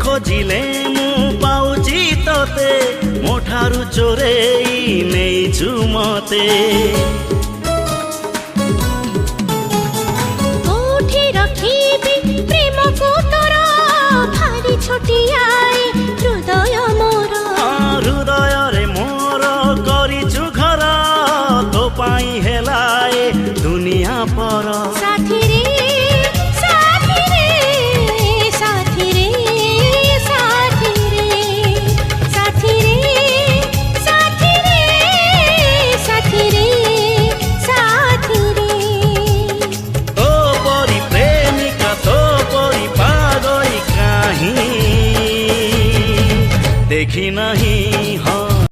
खोजिले मु पाउची तोते मो ठारु चोरेई नेइछु मते कोठी रखिबी प्रेम को तोर भारी छोटियाई हृदय मोर हृदय रे मोर करिछु घर तो पाई हेलाए दुनिया पर साथी रे साथी रे साथी रे साथी रे साथी रे साथी रे साथी रे साथी रे तो परी प्रेमिका तो परी पागल काहीं देखी नहीं